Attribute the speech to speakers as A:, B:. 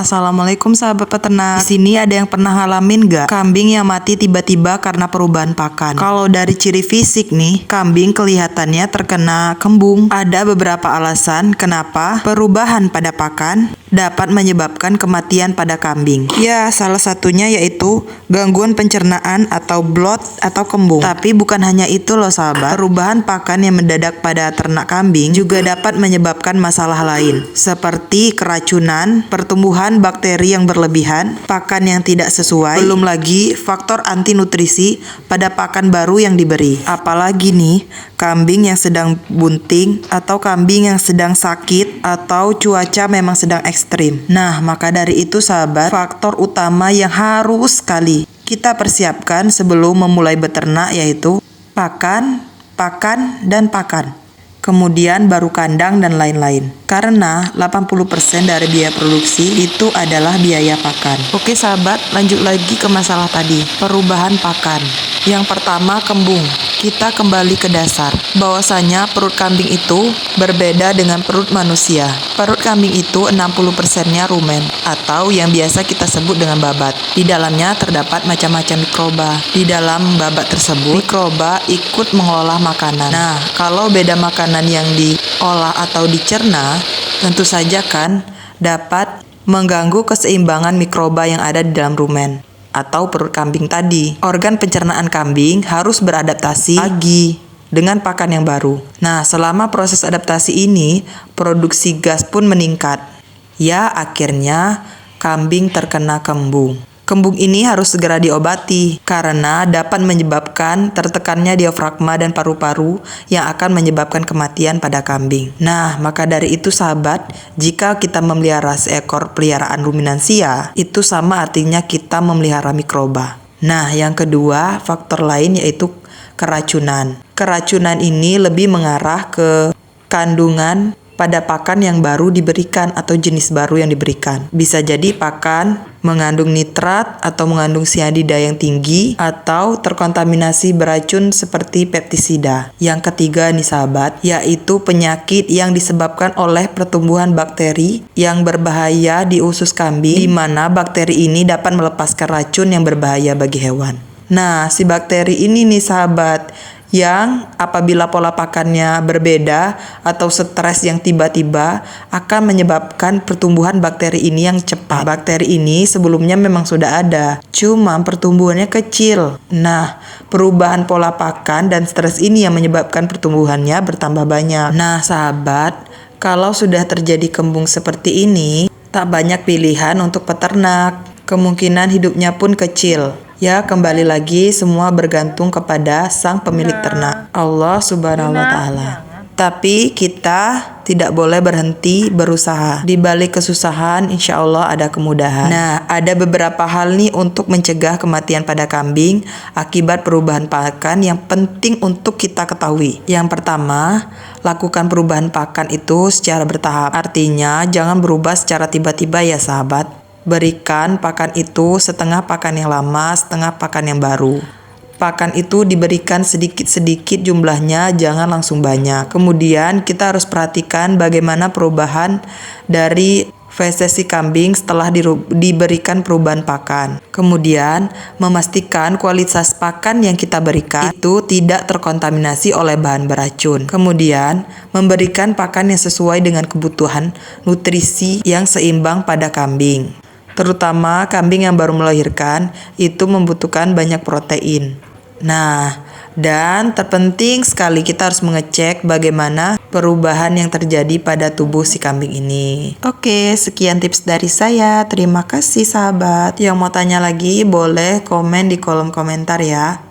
A: Assalamualaikum sahabat peternak. Di sini ada yang pernah ngalamin gak kambing yang mati tiba-tiba karena perubahan pakan? Kalau dari ciri fisik nih, kambing kelihatannya terkena kembung. Ada beberapa alasan kenapa perubahan pada pakan dapat menyebabkan kematian pada kambing. Ya, salah satunya yaitu gangguan pencernaan atau bloat atau kembung. Tapi bukan hanya itu loh sahabat. Perubahan pakan yang mendadak pada ternak kambing juga dapat menyebabkan masalah lain, seperti keracunan, pertumbuhan bakteri yang berlebihan, pakan yang tidak sesuai, belum lagi faktor anti nutrisi pada pakan baru yang diberi. Apalagi nih, kambing yang sedang bunting atau kambing yang sedang sakit atau cuaca memang sedang ekstrim. Nah, maka dari itu sahabat, faktor utama yang harus sekali kita persiapkan sebelum memulai beternak yaitu pakan, dan pakan. Kemudian baru kandang dan lain-lain. Karena 80% dari biaya produksi itu adalah biaya pakan. Oke sahabat, lanjut lagi ke masalah tadi, perubahan pakan. Yang pertama, kembung. Kita kembali ke dasar, bahwasanya perut kambing itu berbeda dengan perut manusia. Perut kambing itu 60%-nya rumen atau yang biasa kita sebut dengan babat. Di dalamnya terdapat macam-macam mikroba. Di dalam babat tersebut, mikroba ikut mengolah makanan. Nah, kalau beda makanan yang diolah atau dicerna, tentu saja kan dapat mengganggu keseimbangan mikroba yang ada di dalam rumen atau perut kambing tadi. Organ pencernaan kambing harus beradaptasi lagi dengan pakan yang baru. Nah, selama proses adaptasi ini, produksi gas pun meningkat. Ya, akhirnya kambing terkena kembung. Kembung ini harus segera diobati karena dapat menyebabkan tertekannya diafragma dan paru-paru yang akan menyebabkan kematian pada kambing. Nah, maka dari itu sahabat, jika kita memelihara seekor peliharaan ruminansia, itu sama artinya kita memelihara mikroba. Nah, yang kedua, faktor lain yaitu keracunan. Keracunan ini lebih mengarah ke kandungan pada pakan yang baru diberikan atau jenis baru yang diberikan. Bisa jadi pakan mengandung nitrat atau mengandung sianida yang tinggi atau terkontaminasi beracun seperti pestisida. Yang ketiga nih sahabat, yaitu penyakit yang disebabkan oleh pertumbuhan bakteri yang berbahaya di usus kambing, di mana bakteri ini dapat melepaskan racun yang berbahaya bagi hewan. Nah, si bakteri ini nih sahabat, yang apabila pola pakannya berbeda atau stres yang tiba-tiba akan menyebabkan pertumbuhan bakteri ini yang cepat. Bakteri ini sebelumnya memang sudah ada, cuma pertumbuhannya kecil. Nah, perubahan pola pakan dan stres ini yang menyebabkan pertumbuhannya bertambah banyak. Nah, sahabat, kalau sudah terjadi kembung seperti ini, tak banyak pilihan untuk peternak. Kemungkinan hidupnya pun kecil. Ya, kembali lagi semua bergantung kepada sang pemilik ternak, Allah Subhanahu wa Ta'ala. Tapi kita tidak boleh berhenti berusaha. Di balik kesusahan, insya Allah ada kemudahan. Nah, ada beberapa hal nih untuk mencegah kematian pada kambing akibat perubahan pakan yang penting untuk kita ketahui. Yang pertama, lakukan perubahan pakan itu secara bertahap. Artinya, jangan berubah secara tiba-tiba ya sahabat. Berikan pakan itu setengah pakan yang lama, setengah pakan yang baru. Pakan itu diberikan sedikit-sedikit jumlahnya, jangan langsung banyak. Kemudian kita harus perhatikan bagaimana perubahan dari feses si kambing setelah diberikan perubahan pakan. Kemudian memastikan kualitas pakan yang kita berikan itu tidak terkontaminasi oleh bahan beracun. Kemudian memberikan pakan yang sesuai dengan kebutuhan nutrisi yang seimbang pada kambing. Terutama kambing yang baru melahirkan itu membutuhkan banyak protein. Nah, dan terpenting sekali kita harus mengecek bagaimana perubahan yang terjadi pada tubuh si kambing ini. Oke, sekian tips dari saya. Terima kasih sahabat. Yang mau tanya lagi boleh komen di kolom komentar ya.